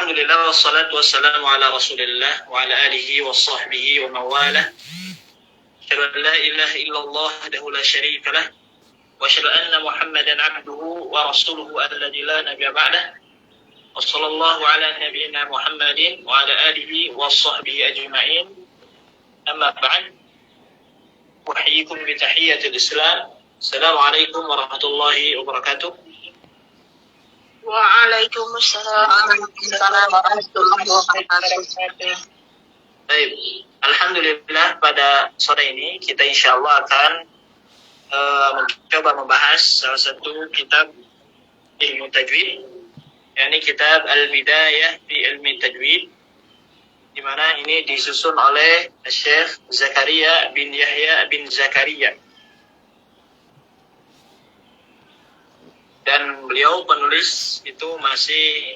Alhamdulillah wassalatu wassalamu ala Rasulillah wa ala alihi wa sahbihi wa mawalah. Asyhadu an la ilaha illallah wahdahu la syarika lah wa asyhadu anna Muhammadan abduhu wa rasuluhu alladzi la nabiyya ba'dah. Wa sallallahu ala nabiyyina Muhammadin wa ala alihi wa sahbihi ajma'in. Amma ba'd. Uhyikum bi tahiyyatil Islam. Assalamualaikum warahmatullahi wabarakatuh. Waalaikumsalam warahmatullahi wabarakatuh. Baik, alhamdulillah pada sore ini kita insya Allah akan mencoba membahas salah satu kitab ilmu tajwid, yakni kitab Al-Bidayah fi Ilmi Tajwid, di mana ini disusun oleh Syekh Zakaria bin Yahya bin Zakaria. Dan beliau penulis itu masih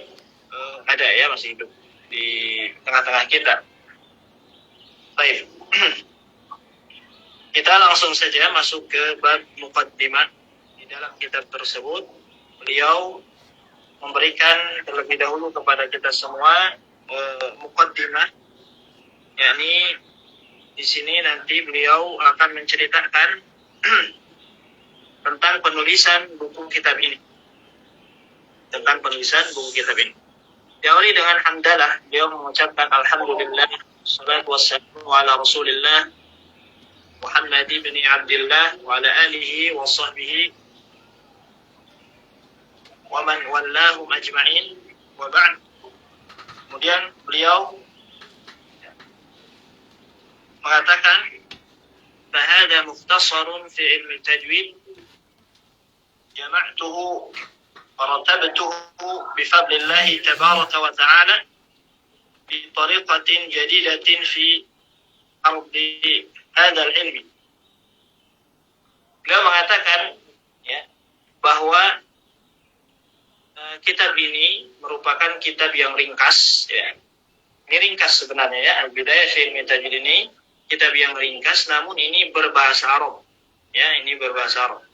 ada ya, masih hidup di tengah-tengah kita. Baik. Kita langsung saja masuk ke bab muqaddimah. Di dalam kitab tersebut beliau memberikan terlebih dahulu kepada kita semua muqaddimah, yakni di sini nanti beliau akan menceritakan tentang penulisan buku kitab ini. Diawali dengan hamdalah, beliau mengucapkan alhamdulillah, salatu wassalamu ala Rasulillah Muhammad ibn Abdullah wa ala alihi wa sahbihi wa man wallahum ajma'in wa ba'd. Kemudian beliau mengatakan, "Fahada mukhtasarun fi ilmi tajwid جمعته ورتبته بفضل الله تبارك وتعالى بطريقة جديدة في أرض هذا العلم." Beliau mengatakan ya, bahwa kitab ini merupakan kitab yang ringkas ya. Ini ringkas sebenarnya ya, Al-Bidayah fi Ilmi Tajwid ini kitab yang ringkas, namun ini berbahasa Arab. Ya, ini berbahasa Arab.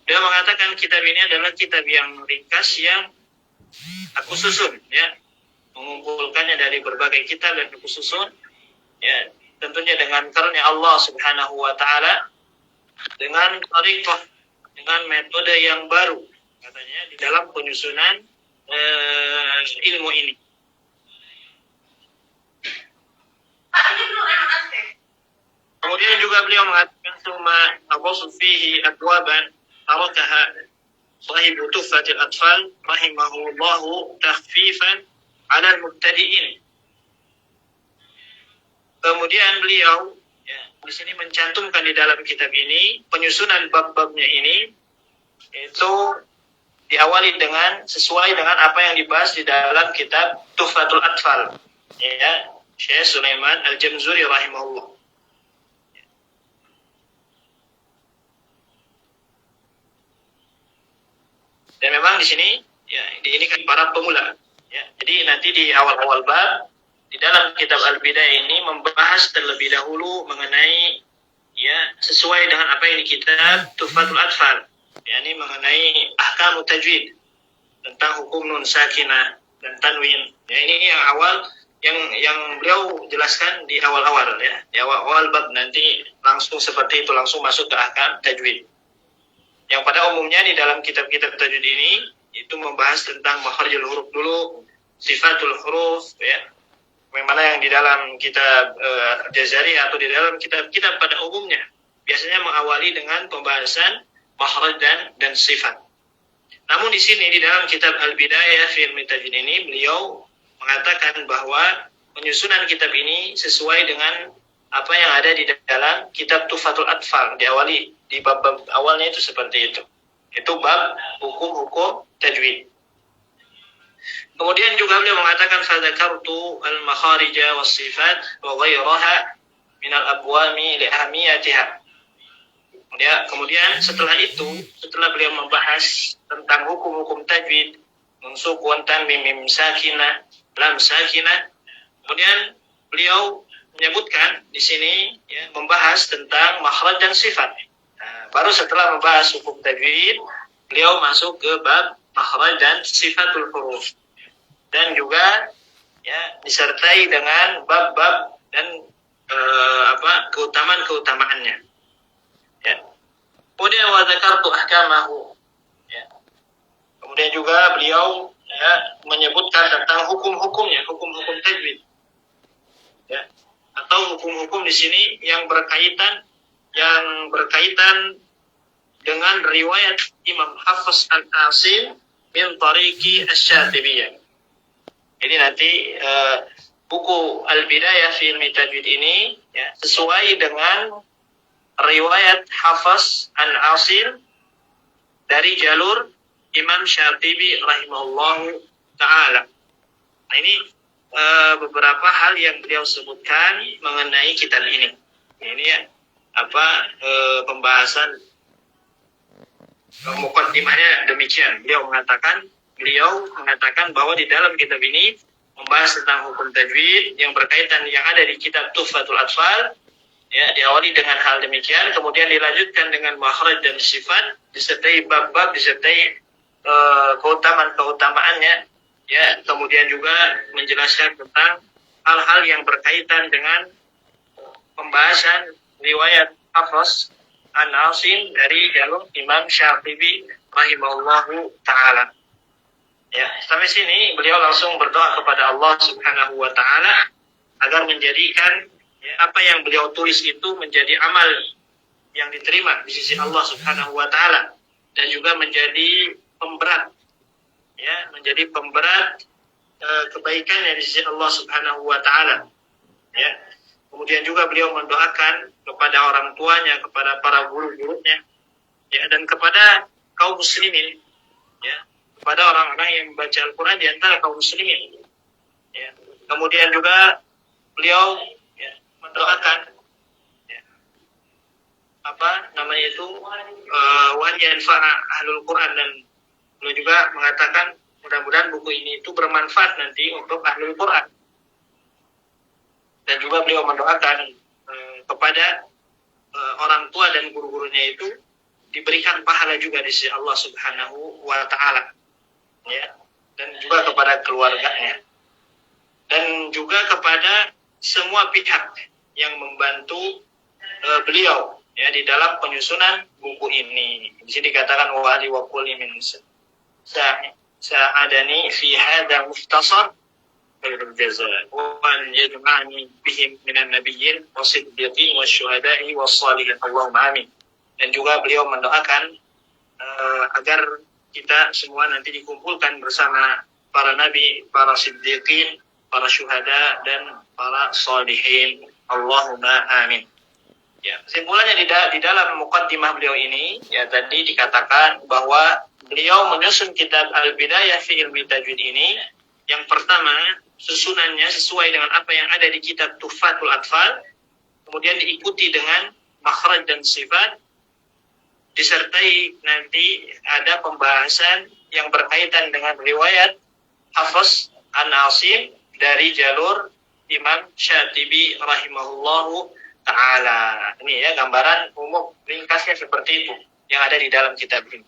Dia mengatakan kitab ini adalah kitab yang ringkas yang aku susun ya, mengumpulkannya dari berbagai kitab dan aku susun ya, tentunya dengan karunia Allah Subhanahu wa taala, dengan tariqah, dengan metode yang baru katanya di dalam penyusunan ilmu ini. Kemudian juga beliau mengatakan summa awasu fihi abwaban tarakaha sahib tuhfatil atfal rahimahullahu takhfifan ala al-mubtadi'in. Kemudian beliau ya, di sini mencantumkan di dalam kitab ini penyusunan bab-babnya ini, itu diawali dengan sesuai dengan apa yang dibahas di dalam kitab Tuhfatul Atfal ya, Syekh Sulaiman Al-Jamzuri rahimahullah. Dan memang di sini ya, ini kan para pemula ya. Jadi nanti di awal-awal bab di dalam kitab Al-Bidayah ini membahas terlebih dahulu mengenai ya, sesuai dengan apa yang di kitab Tuhfatul Atfal, yakni mengenai ahkam tajwid, tentang hukum nun sakinah dan tanwin. Ya, ini yang awal yang beliau jelaskan di awal-awal ya. Di awal bab nanti langsung seperti itu, langsung masuk ke ahkam tajwid. Yang pada umumnya di dalam kitab-kitab tajwid ini itu membahas tentang makharijul huruf dulu, sifatul huruf ya. Memang yang di dalam kitab Jazari atau di dalam kitab-kitab pada umumnya biasanya mengawali dengan pembahasan makhraj dan sifat. Namun di sini di dalam kitab Al-Bidayah fi Ilmi Tajwid ini beliau mengatakan bahwa penyusunan kitab ini sesuai dengan apa yang ada di dalam kitab Tuhfatul Atfal. Diawali di bab-bab awalnya itu seperti itu. Itu bab hukum-hukum tajwid. Kemudian juga beliau mengatakan fadzakartu al-makharija was-sifat wa ghayraha min al-abwami li ahmiyatiha. Kemudian setelah itu, setelah beliau membahas tentang hukum-hukum tajwid, nun sukun, tanwin, mim sakinah, lam sakinah, kemudian beliau menyebutkan di sini ya, membahas tentang makhraj dan sifat. Nah, baru setelah membahas hukum tajwid, beliau masuk ke bab makhraj dan sifatul huruf. Dan juga ya, disertai dengan bab-bab dan keutamaan-keutamaannya. Ya. Kemudian wa dzakartu ahkamahu. Ya. Kemudian juga beliau menyebutkan tentang hukum-hukumnya, hukum-hukum tajwid. Ya. Atau hukum-hukum di sini yang berkaitan dengan riwayat Imam Hafiz an Asim min tariqi Asy-Syatibiyah. Jadi nanti buku Al-Bidayah fi Ilmi Tajwid ini ya, sesuai dengan riwayat Hafiz an Asim dari jalur Imam Syatibi rahimahullahu ta'ala. Nah, ini beberapa hal yang beliau sebutkan mengenai kitab ini. Ini ya, pembahasan muqaddimahnya demikian. Beliau mengatakan bahwa di dalam kitab ini membahas tentang hukum tajwid yang berkaitan yang ada di kitab Tuhfatul Atfal. Ya, diawali dengan hal demikian, kemudian dilanjutkan dengan makhraj dan sifat, disertai bab-bab, disertai keutamaan-keutamaannya. Ya, kemudian juga menjelaskan tentang hal-hal yang berkaitan dengan pembahasan riwayat Hafiz an Asim dari jalur Imam Syatibi rahimahullahu ta'ala. Ya, sampai sini beliau langsung berdoa kepada Allah Subhanahu wa ta'ala agar menjadikan apa yang beliau tulis itu menjadi amal yang diterima di sisi Allah Subhanahu wa ta'ala dan juga menjadi pemberat kebaikan yang di sisi Allah Subhanahu wa ta'ala. Ya. Kemudian juga beliau mendoakan kepada orang tuanya, kepada para guru-gurunya, ya, dan kepada kaum muslimin, ya, kepada orang-orang yang membaca Al-Quran di antara kaum muslimin. Ya. Kemudian juga beliau mendoakan wan yanfa'a ahlul Quran, dan beliau juga mengatakan mudah-mudahan buku ini itu bermanfaat nanti untuk ahlul Quran. Dan juga beliau mendoakan kepada orang tua dan guru-gurunya itu diberikan pahala juga di sisi Allah Subhanahu wa ta'ala. Ya. Dan juga kepada keluarganya. Dan juga kepada semua pihak yang membantu beliau ya di dalam penyusunan buku ini. Di sini dikatakan wa ali wa kulli min sa'adani fi hadha mukhtasar khairul jazaa wa an yajma'ani bihim minan nabiyyin wasiddiqin wasyuhada'i wassalihin. Allahumma amin. Dan juga beliau mendoakan agar kita semua nanti dikumpulkan bersama para nabi, para siddiqin, para syuhada dan para sholihin. Allahumma amin. Ya, kesimpulannya di dalam muqaddimah beliau ini ya tadi dikatakan bahwa beliau menyusun kitab Al-Bidayah fi Ilmi Tajwid ini, yang pertama susunannya sesuai dengan apa yang ada di kitab Tuhfatul Atfal, kemudian diikuti dengan makhraj dan sifat, disertai nanti ada pembahasan yang berkaitan dengan riwayat Hafiz an Asim dari jalur Imam Syatibi rahimahullahu ta'ala. Ini ya gambaran umum ringkasnya seperti itu yang ada di dalam kitab ini.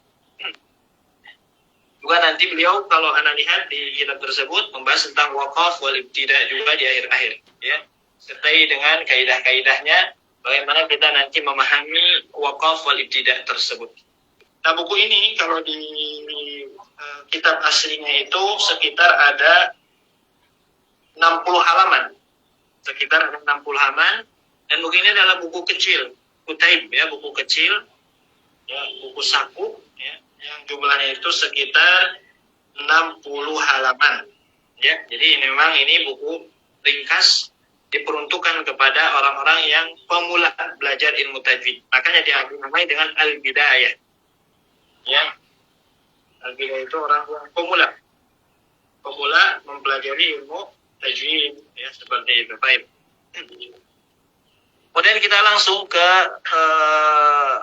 Juga nanti beliau kalau Anda lihat di kitab tersebut membahas tentang waqaf wal ibtida juga di akhir-akhir ya. Sertai dengan kaidah-kaidahnya bagaimana kita nanti memahami waqaf wal ibtida tersebut. Nah, buku ini kalau di kitab aslinya itu sekitar ada 60 halaman. Sekitar 60 halaman, dan buku ini adalah buku kecil, kutaib ya, buku kecil ya, buku saku ya, yang jumlahnya itu sekitar 60 halaman ya. Jadi memang ini buku ringkas diperuntukkan kepada orang-orang yang pemula belajar ilmu tajwid. Makanya dinamai dengan Al-Bidayah. Ya. Al-Bidayah itu orang yang pemula mempelajari ilmu tajwid ya, seperti itu. Baik. Kemudian kita langsung ke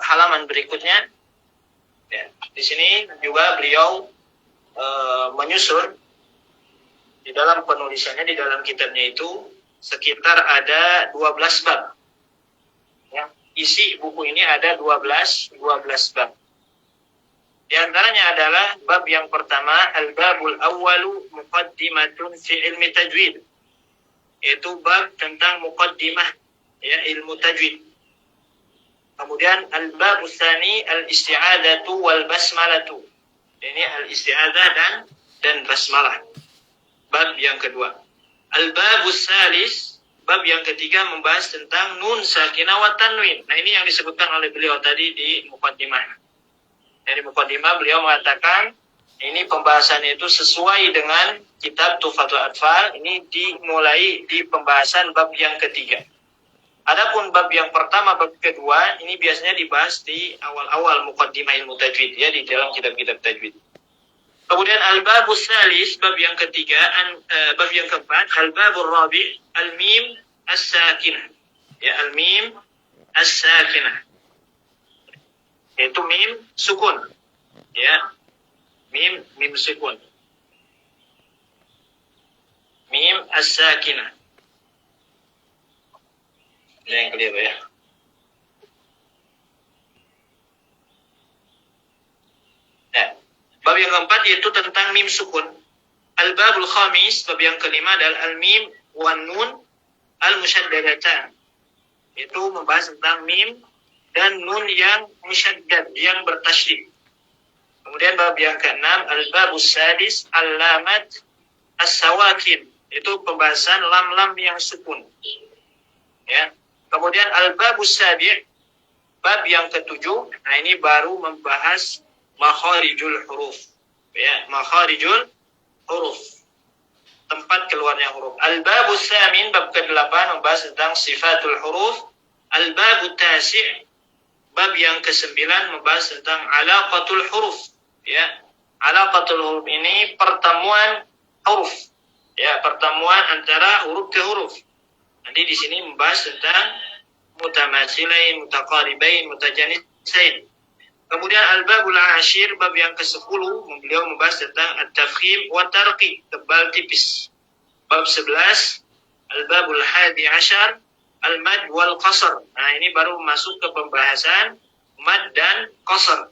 halaman berikutnya. Ya, di sini juga beliau menyusun di dalam penulisannya, di dalam kitabnya itu sekitar ada 12 bab. Ya, isi buku ini ada 12 bab. Di antaranya adalah bab yang pertama, al-babul awwalu muqaddimatun fi ilmi tajwid. Yaitu bab tentang muqaddimah ya ilmu tajwid. Kemudian al-babus tsani al-isti'adzatu wal basmalatu. Ini al-isti'adzah dan basmalah. Bab yang kedua. Al-babus tsalis, bab yang ketiga membahas tentang nun sakinah wa tanwin. Nah, ini yang disebutkan oleh beliau tadi di muqaddimah. Dari muqaddimah beliau mengatakan ini pembahasannya itu sesuai dengan kitab Tuhfatul Atfal. Ini dimulai di pembahasan bab yang ketiga. Adapun bab yang pertama, bab kedua, ini biasanya dibahas di awal-awal muqaddimah ilmu tajwid ya, di dalam kitab-kitab tajwid. Kemudian al-babus salis, bab yang ketiga, bab yang keempat, al-babur rabi' al-mim as-sakinah. Ya, al-mim as-sakinah. Yaitu mim sukun. Ya. Mim sukun. Mim as-sakinah. Yang kelihatan ya. Nah, bab yang keempat yaitu tentang mim sukun. Al-babul khamis, bab yang kelima adalah al-mim wan nun al-musyaddadatan. Itu membahas tentang mim dan nun yang musyaddad, yang bertasydid. Kemudian bab yang keenam, al-babus sadis al-lamat as-sawakin. Itu pembahasan lam-lam yang sukun. Ya. Kemudian al-babus sabi', bab yang ketujuh, nah ini baru membahas makharijul huruf. Ya, makharijul huruf. Tempat keluarnya huruf. Al-babus samin, bab ke-8 membahas tentang sifatul huruf. Al-babut tasi', bab yang ke-9 membahas tentang alaqatul huruf. Ya, alaqatul huruf ini pertemuan huruf. Ya, pertemuan antara huruf ke huruf. Nanti di sini membahas tentang mutamatsilain, mutaqaribain, mutajanisain. Kemudian al-babul ashir, bab yang ke-10, beliau membahas tentang at-tafkhim wa tarqi, tebal tipis. Bab 11, al-babul hadi ashar, al-mad wal qasr. Nah, ini baru masuk ke pembahasan mad dan qasr.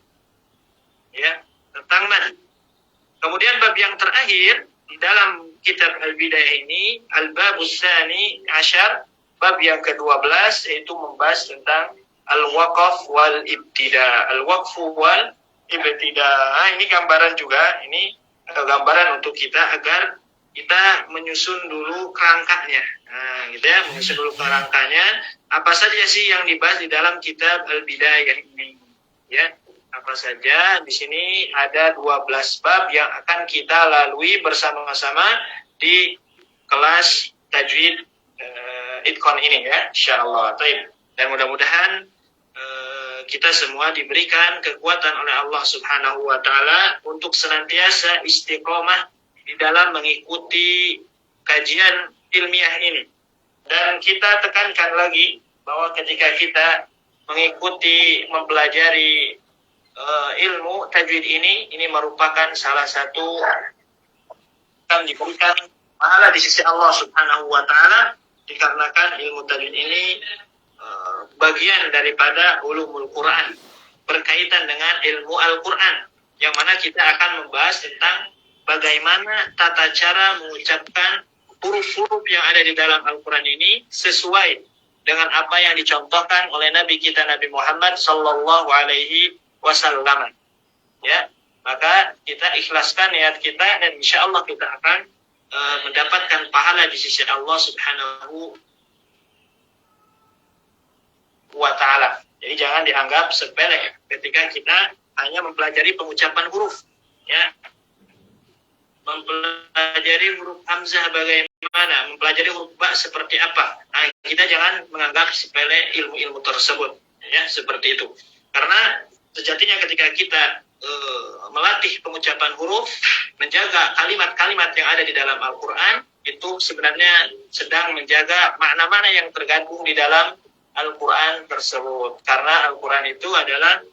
Ya, tentang mad. Kemudian bab yang terakhir di dalam kitab Al-Bidayah ini, al-babus tsani asyar, bab yang ke-12 yaitu membahas tentang al-waqaf wal ibtida. Al-waqfu wal ibtida. Nah, ini gambaran juga, ini gambaran untuk kita agar kita menyusun dulu kerangkanya. Nah, gitu ya, menyusun dulu kerangkanya. Apa saja sih yang dibahas di dalam kitab Al-Bidayah ini? Ya, apa saja? Di sini ada 12 bab yang akan kita lalui bersama-sama di kelas tajwid Idqon ini ya, insyaallah. Dan mudah-mudahan kita semua diberikan kekuatan oleh Allah Subhanahu wa taala untuk senantiasa istiqomah di dalam mengikuti kajian ilmiah ini. Dan kita tekankan lagi bahwa ketika kita mengikuti, mempelajari ilmu tajwid ini merupakan salah satu yang diberikan pahala di sisi Allah Subhanahu wa taala, dikarenakan ilmu tajwid ini bagian daripada ulumul Quran, berkaitan dengan ilmu Al-Quran, yang mana kita akan membahas tentang bagaimana tata cara mengucapkan huruf-huruf yang ada di dalam Al-Quran ini sesuai dengan apa yang dicontohkan oleh Nabi kita Nabi Muhammad sallallahu alaihi wasallam. Ya, maka kita ikhlaskan niat kita dan insya Allah kita akan mendapatkan pahala di sisi Allah Subhanahu wa ta'ala. Jadi jangan dianggap sepele ketika kita hanya mempelajari pengucapan huruf. Ya, mempelajari huruf hamzah bagaimana, mempelajari huruf ba seperti apa. Nah, kita jangan menganggap sepele ilmu-ilmu tersebut. Ya, seperti itu. Karena sejatinya ketika kita melatih pengucapan huruf, menjaga kalimat-kalimat yang ada di dalam Al-Quran, itu sebenarnya sedang menjaga makna-makna yang tergandung di dalam Al-Quran tersebut. Karena Al-Quran itu adalah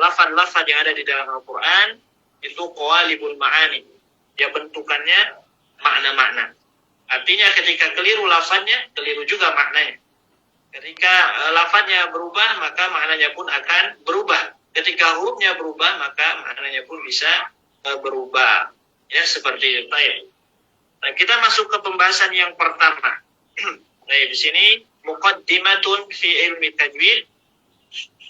lafaz-lafaz yang ada di dalam Al-Quran, itu qawalibul ma'ani. Ya, bentukannya makna-makna. Artinya ketika keliru lafaznya, keliru juga maknanya. Ketika lafaznya berubah, maka maknanya pun akan berubah. ketika hurufnya berubah maka maknanya pun bisa berubah. Ya, seperti itu. Baik. Nah, kita masuk ke pembahasan yang pertama. Nah, di sini muqaddimatun fi ilmi tajwid.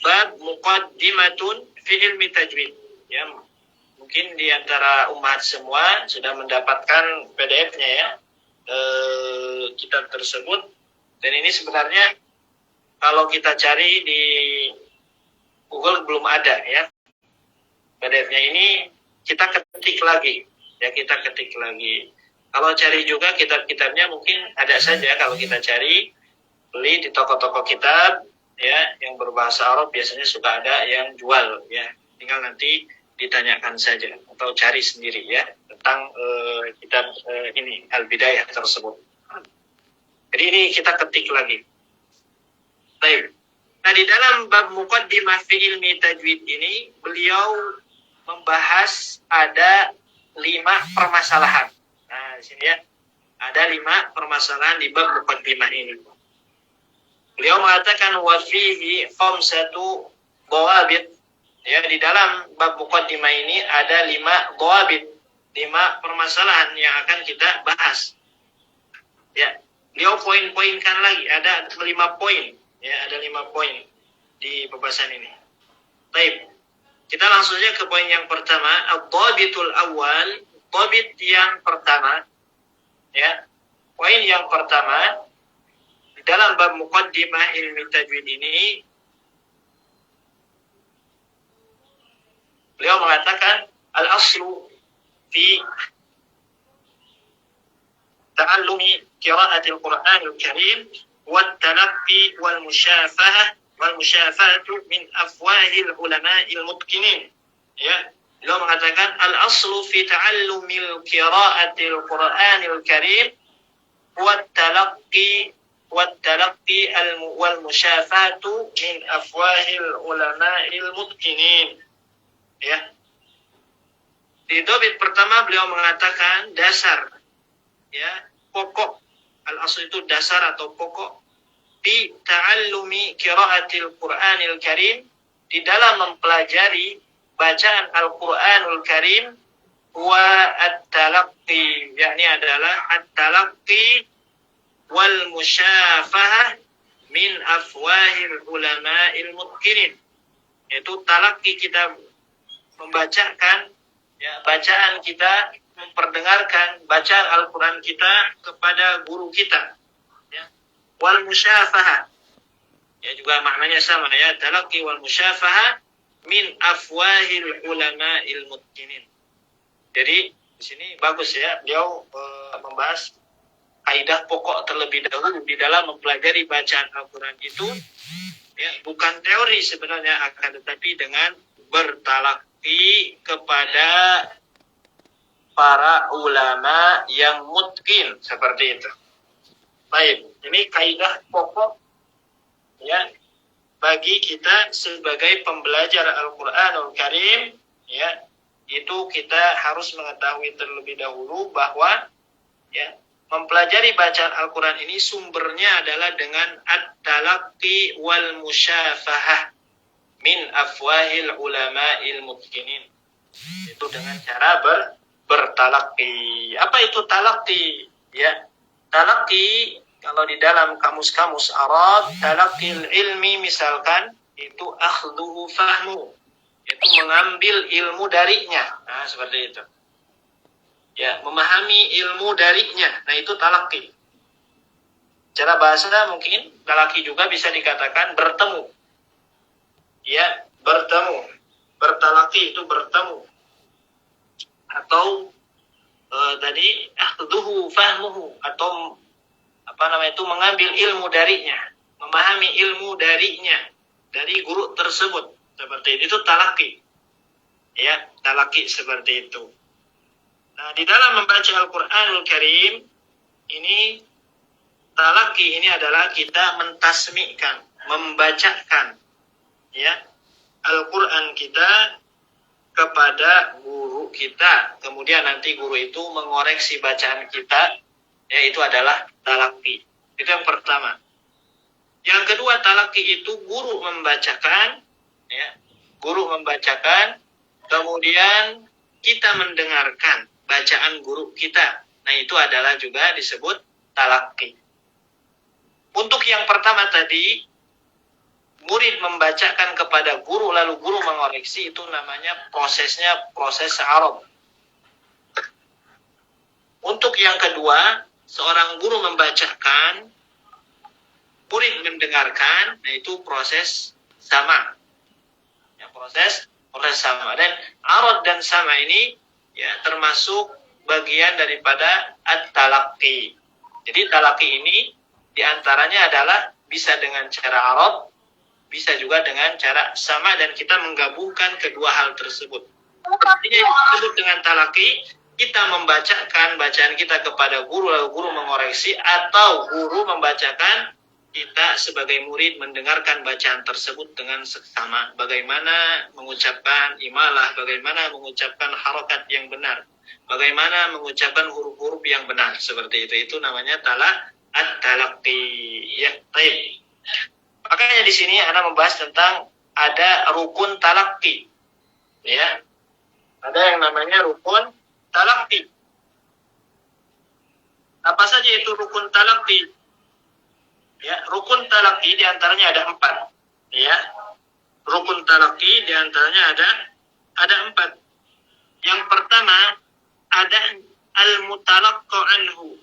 Bab muqaddimatun fi ilmi tajwid. Ya, mungkin di antara umat semua sudah mendapatkan PDF-nya ya, kitab tersebut. Dan ini sebenarnya kalau kita cari di Google belum ada ya. PDF-nya ini kita ketik lagi. Ya, kita ketik lagi. Kalau cari juga kitab-kitabnya mungkin ada saja kalau kita cari, beli di toko-toko kitab ya yang berbahasa Arab biasanya suka ada yang jual ya. Tinggal nanti ditanyakan saja atau cari sendiri ya tentang kitab ini Al-Bidayah tersebut. Jadi ini kita ketik lagi. Baik. Nah, di dalam bab muqaddimah fi ilmi tajwid ini beliau membahas ada 5 permasalahan. Nah, di sini ya ada 5 permasalahan di bab muqaddimah ini. Beliau mengatakan wa fihi khamsatu dhawabit. Ya, di dalam bab muqaddimah ini ada 5 dhawabit, 5 permasalahan yang akan kita bahas. Ya, beliau poin-poinkan lagi ada 5 poin. Ya, ada 5 poin di pembahasan ini. Baik. Kita langsung saja ke poin yang pertama, ad-dhabitul awal, dhabit yang pertama. Ya. Poin yang pertama di dalam bab muqaddimah ilmi tajwid ini beliau mengatakan al-aslu fi ta'allumi qira'atil Qur'anil Karim wat-talaqqi wal-musyafahatu min afwahil ulama'il mutqinin. Ya, beliau mengatakan al-aslu fi ta'allumil qira'atil Qur'anil Karim wat-talaqqi wal-musyafahatu min afwahil ulama'il mutqinin. Ya. Di dhabit pertama beliau mengatakan dasar, ya, pokok. Al-asl itu dasar atau pokok di ta'allumi qiraatil Qur'anil Karim, di dalam mempelajari bacaan Al-Qur'anul Karim, wa at-talaqqi, yakni adalah at-talaqqi wal musyafahah min afwahil ulama'il mutqinin. Yaitu talaqqi, kita membacakan ya, bacaan kita, memperdengarkan bacaan Al-Quran kita kepada guru kita. Ya. Wal musyafahah, ya juga maknanya sama ya, talaqqi wal musyafahah min afwahil ulama'il mutqinin. Jadi di sini bagus ya, beliau membahas kaidah pokok terlebih dahulu di dalam mempelajari bacaan Al-Quran itu ya, bukan teori sebenarnya, akan tetapi dengan bertalaqi kepada para ulama yang mutqin, seperti itu. Baik, ini kaidah pokok ya bagi kita sebagai pembelajar Al-Qur'anul Karim ya, itu kita harus mengetahui terlebih dahulu bahwa ya, mempelajari bacaan Al-Qur'an ini sumbernya adalah dengan at-talaqqi wal musyafahah min afwahil ulama'il mutqinin. Itu dengan cara bertalaqi. Apa itu talaqi? Ya, talaqi kalau di dalam kamus-kamus Arab, talaqil ilmi misalkan itu akhduhu fahmu, itu mengambil ilmu darinya. Nah, seperti itu. Ya, memahami ilmu darinya. Nah, itu talaqi. Cara bahasa mungkin talaqi juga bisa dikatakan bertemu. Ya, bertemu. Bertalaqi itu bertemu. Atau tadi akhduhu fahmuhu, atau apa namanya itu mengambil ilmu darinya, memahami ilmu darinya dari guru tersebut, seperti itu talaqi. Ya, talaqi seperti itu. Nah, di dalam membaca Al-Qur'anul Karim ini, talaqi ini adalah kita mentasmi'kan, membacakan ya Al-Qur'an kita kepada guru kita, kemudian nanti guru itu mengoreksi bacaan kita, ya, itu adalah talaqi. Itu yang pertama. Yang kedua, talaqi itu guru membacakan ya, guru membacakan, kemudian kita mendengarkan bacaan guru kita. Nah, itu adalah juga disebut talaqi. Untuk yang pertama tadi, murid membacakan kepada guru lalu guru mengoreksi, itu namanya prosesnya proses Arab. Untuk yang kedua, seorang guru membacakan, murid mendengarkan, nah itu proses sama. Ya, proses sama. Dan arad dan sama ini ya termasuk bagian daripada at-talaqi. Jadi talaqi ini diantaranya adalah bisa dengan cara arad, bisa juga dengan cara sama, dan kita menggabungkan kedua hal tersebut. Ini disebut dengan talaqi. Kita membacakan bacaan kita kepada guru, lalu guru mengoreksi, atau guru membacakan, kita sebagai murid mendengarkan bacaan tersebut dengan seksama. Bagaimana mengucapkan imalah, bagaimana mengucapkan harokat yang benar, bagaimana mengucapkan huruf-huruf yang benar. Seperti itu. Itu namanya at-talaqi. Ya, baik. Makanya di sini Anda membahas tentang ada rukun talaqi. Ya. Ada yang namanya rukun talaqi. Apa saja itu rukun talaqi? Ya, rukun talaqi diantaranya ada 4. Ya, rukun talaqi diantaranya ada 4. Yang pertama ada al-mutalaqqa anhu.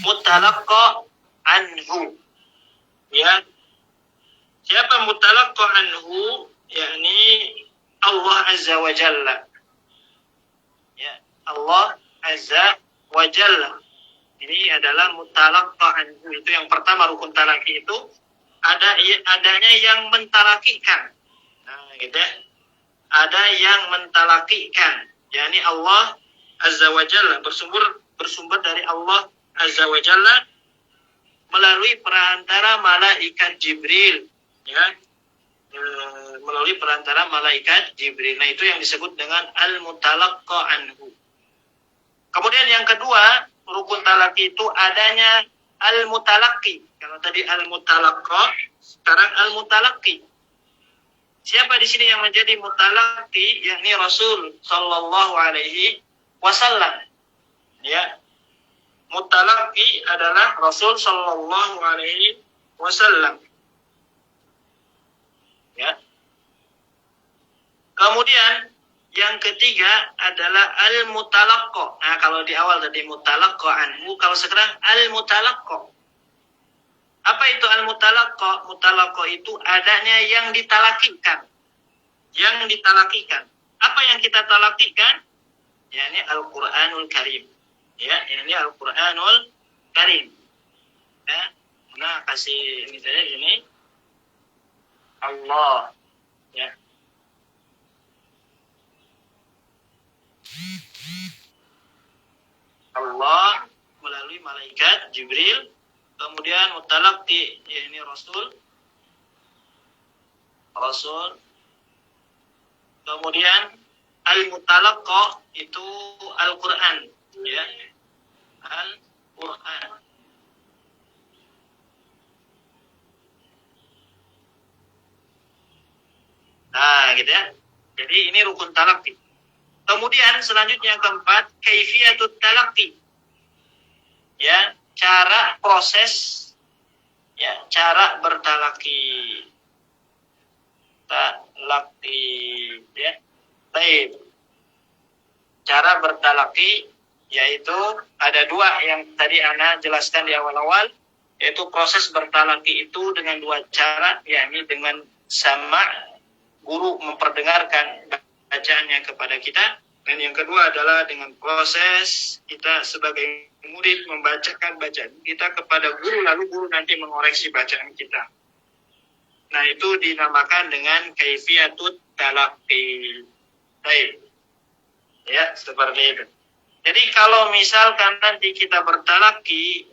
Mutalaqqa anhu. Ya, siapa mutalaqqa anhu? Yakni Allah Azza wa Jalla. Ya, Allah Azza wa Jalla. Ini adalah mutalaqqa anhu. Itu yang pertama, rukun talaqi itu adanya yang mentalakikan. Nah, gitu ya. Ada yang mentalakikan. yakni Allah Azza wa Jalla, bersumber dari Allah Azza wa Jalla melalui perantara malaikat Jibril, ya. Melalui perantara malaikat Jibril. Nah, itu yang disebut dengan al-mutalaqqa anhu. Kemudian yang kedua, rukun talaqi itu adanya al-mutalaqi. Kalau tadi al-mutalaqqa, sekarang al-mutalaqi. Siapa di sini yang menjadi mutalaqi? Yakni Rasul sallallahu alaihi wasallam. Ya. Mutalaqi adalah Rasul sallallahu alaihi wasallam. Ya. Kemudian yang ketiga adalah al-mutalaqqa. Nah, kalau di awal tadi mutalaqqa anhu, kalau sekarang al-mutalaqqa. Apa itu al-mutalaqqa? Mutalaqqa itu adanya yang ditalakikan. Yang ditalakikan. Apa yang kita talakikan? Yakni Al-Qur'anul Karim. Ya, ini Al-Qur'anul Karim. Ya. Nah, kasih ini saja gini. Allah. Ya. Allah melalui malaikat Jibril, kemudian mutalaqi yakni Rasul, kemudian al-mutalaqqa itu Al-Qur'an, ya. Al-Qur'an. Nah, gitu ya. Jadi ini rukun talaqi. Kemudian selanjutnya yang keempat, kaifiyatut talaqi. Ya, cara proses, ya, cara bertalaqi. Talaqi, ya. Baik. Cara bertalaqi yaitu ada 2 yang tadi Ana jelaskan di awal-awal, yaitu proses bertalaqi itu dengan 2 cara, yakni dengan sama guru memperdengarkan bacaannya kepada kita, dan yang kedua adalah dengan proses kita sebagai murid membacakan bacaan kita kepada guru, lalu guru nanti mengoreksi bacaan kita. Nah, itu dinamakan dengan kaifiyatut talaqi. Baik. Ya, seperti itu. Jadi kalau misalkan nanti kita bertalaqi,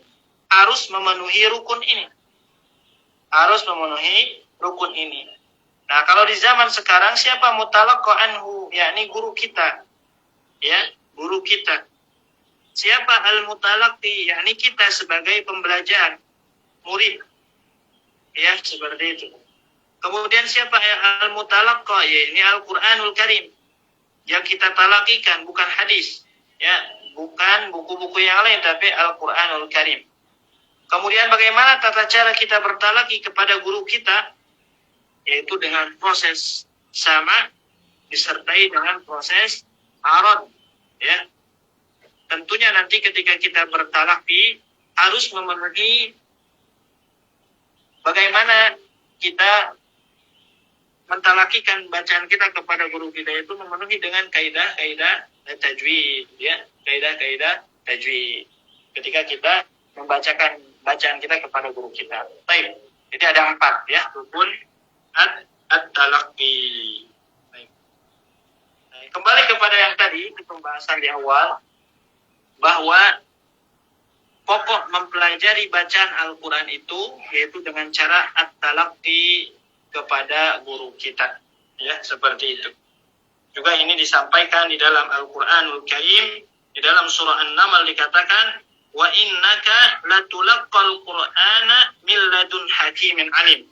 harus memenuhi rukun ini. Harus memenuhi rukun ini. Nah, kalau di zaman sekarang siapa mutalaqqa anhu? Yakni guru kita. Ya, guru kita. Siapa al-mutalaqi? Yakni kita sebagai pembelajar, murid. Ya, seperti itu. Kemudian siapa al-mutalaqqa? Ya, ini Al-Qur'anul Karim. Yang kita talakikan bukan hadis, ya, bukan buku-buku yang lain, tapi Al-Qur'anul Karim. Kemudian bagaimana tata cara kita bertalaki kepada guru kita? Yaitu dengan proses sama disertai dengan proses arad, ya. Tentunya nanti ketika kita bertalaki harus memenuhi bagaimana kita mentalakikan bacaan kita kepada guru kita, itu memenuhi dengan kaidah-kaidah tajwid, ya, kaidah-kaidah tajwid. Ketika kita membacakan bacaan kita kepada guru kita. Baik. Jadi ada 4, ya, rukun at-talaqi. Baik. Nah, kembali kepada yang tadi di pembahasan di awal, bahwa pokok mempelajari bacaan Al-Quran itu yaitu dengan cara at-talaqi kepada guru kita, ya, seperti itu. Juga ini disampaikan di dalam Al-Quranul Karim, di dalam surah An-Naml dikatakan, wa innaka latulaqqal Qur'ana min ladun hakimin alim.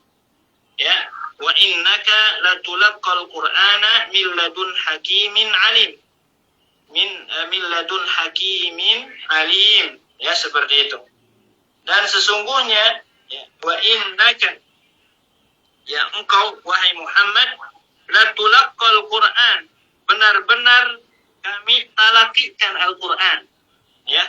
Ya, wa innaka latulaqqal Qur'ana min ladun hakimin alim. Min ladun hakimin alim, ya, seperti itu. Dan sesungguhnya, ya, wa innaka, ya, engkau wahai Muhammad, latulaqqal Qur'an, benar-benar kami talakikan Al-Qur'an, ya.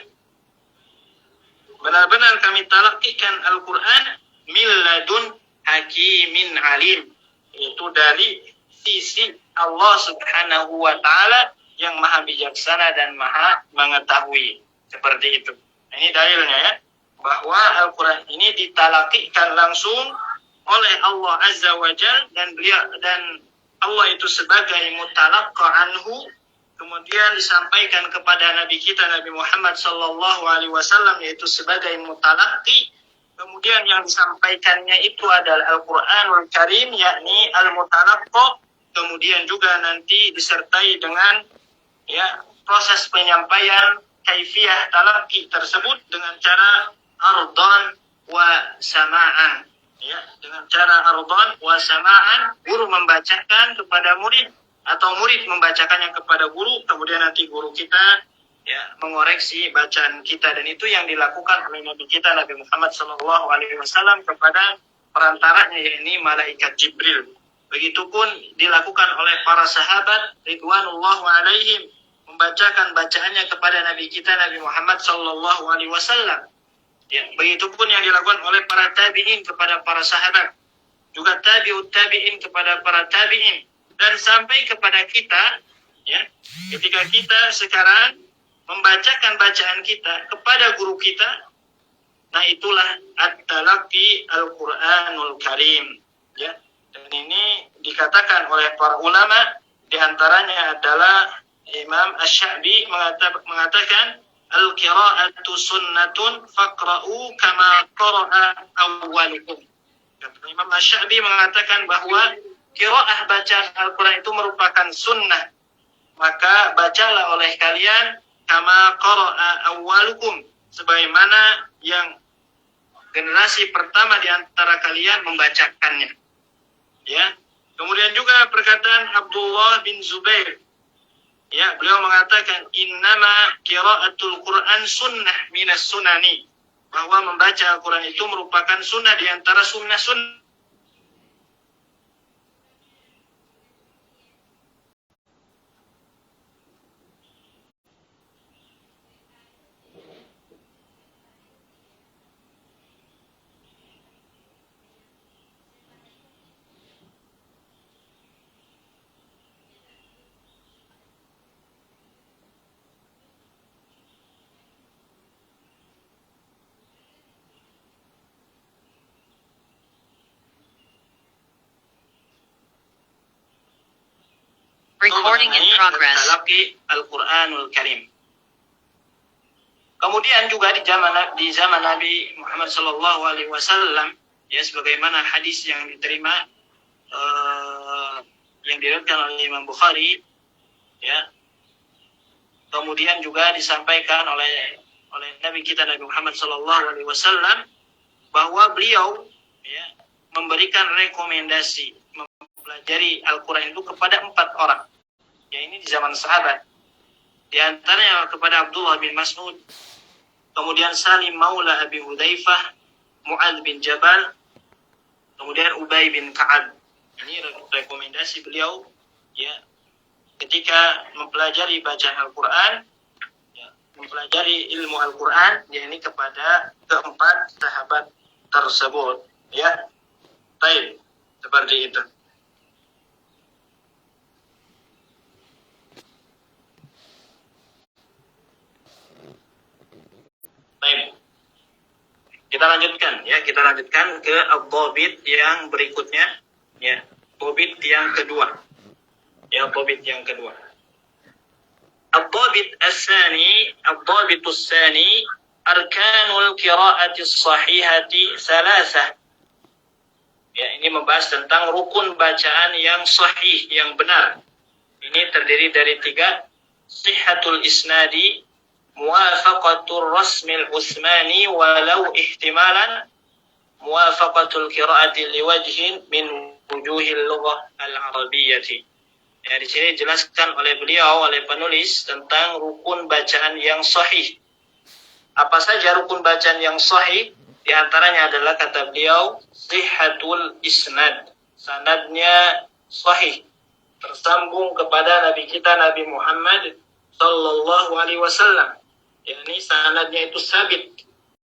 Benar-benar kami talakikan Al-Qur'an min ladun hakimin alim, itu dari sisi Allah Subhanahu wa taala yang maha bijaksana dan maha mengetahui. Seperti itu. Ini dalilnya, ya, bahwa Al-Quran ini ditalakikan langsung oleh Allah Azza wa Jalla, dan Allah itu sebagai mutalaqqa anhu, kemudian disampaikan kepada Nabi kita Nabi Muhammad sallallahu alaihi wasallam yaitu sebagai mutalaqi. Kemudian yang disampaikannya itu adalah Al-Qur'anul Karim, yakni al-mutalaqqa. Kemudian juga nanti disertai dengan, ya, proses penyampaian kaifiyah talaqi tersebut dengan cara ardan wa sama'an, ya, dengan cara ardan wa sama'an, guru membacakan kepada murid atau murid membacakannya kepada guru, kemudian nanti guru kita, ya, mengoreksi bacaan kita, dan itu yang dilakukan oleh Nabi kita Nabi Muhammad sallallahu alaihi wasallam kepada perantaranya, yakni malaikat Jibril. Begitupun dilakukan oleh para sahabat ridwanullahu alaihim, membacakan bacaannya kepada Nabi kita Nabi Muhammad sallallahu alaihi wasallam. Ya, begitupun yang dilakukan oleh para tabi'in kepada para sahabat, juga tabi'ut tabi'in kepada para tabi'in, dan sampai kepada kita, ya, ketika kita sekarang membacakan bacaan kita kepada guru kita, nah itulah at-talaqi Al-Qur'anul Karim, ya. Dan ini dikatakan oleh para ulama, diantaranya adalah Imam Asy-Sya'bi mengatakan al-qira'atu sunnatun faqra'u kama qara'a awwalukum. Imam Asy-Sya'bi mengatakan bahwa qira'ah bacaan Al-Quran itu merupakan sunnah, maka bacalah oleh kalian kama qara'a awwalukum, sebagaimana yang generasi pertama di antara kalian membacakannya, ya. Kemudian juga perkataan Abdullah bin Zubair, ya, beliau mengatakan innama qira'atul Quran sunnah minas sunani, bahwa membaca Al-Quran itu merupakan sunnah di antara sunnah-sunnah. Recording in progress. Talaqi Al-Quranul Karim. Kemudian juga di zaman Nabi Muhammad sallallahu alaihi wasallam, ya, sebagaimana hadis yang diterima yang diriwayatkan oleh Imam Bukhari, ya. Kemudian juga disampaikan oleh Nabi kita Nabi Muhammad sallallahu alaihi wasallam bahwa beliau, ya, memberikan rekomendasi mempelajari Al-Quran itu kepada 4 orang. Ya, ini di zaman sahabat. Di antaranya kepada Abdullah bin Mas'ud, kemudian Salim Maula Abi Hudzaifah, Mu'adz bin Jabal, kemudian Ubay bin Ka'ab. Ini rekomendasi beliau ya ketika mempelajari bacaan Al-Quran, ya, mempelajari ilmu Al-Quran, ya ini kepada keempat sahabat tersebut. Ya, baik, seperti itu. Baik. Kita lanjutkan ke ad-dhabit yang berikutnya, ya. Dhabit yang kedua. Ad-dhabit as-sani, arkanul qira'ati as-sahihati salasah. Ya, ini membahas tentang rukun bacaan yang sahih, yang benar. Ini terdiri dari 3, sihhatul isnadi, muwafaqatul rasmil usmani walau ihtimalan, muwafaqatul qiraati liwajhin min wujuhil lughah al-arabiyyati. Ya, di sini dijelaskan oleh beliau, oleh penulis tentang rukun bacaan yang sahih. Apa saja rukun bacaan yang sahih? Di antaranya adalah kata beliau sihhatul isnad. Sanadnya sahih, tersambung kepada Nabi kita Nabi Muhammad sallallahu alaihi wasallam. Ini sanadnya itu sabit,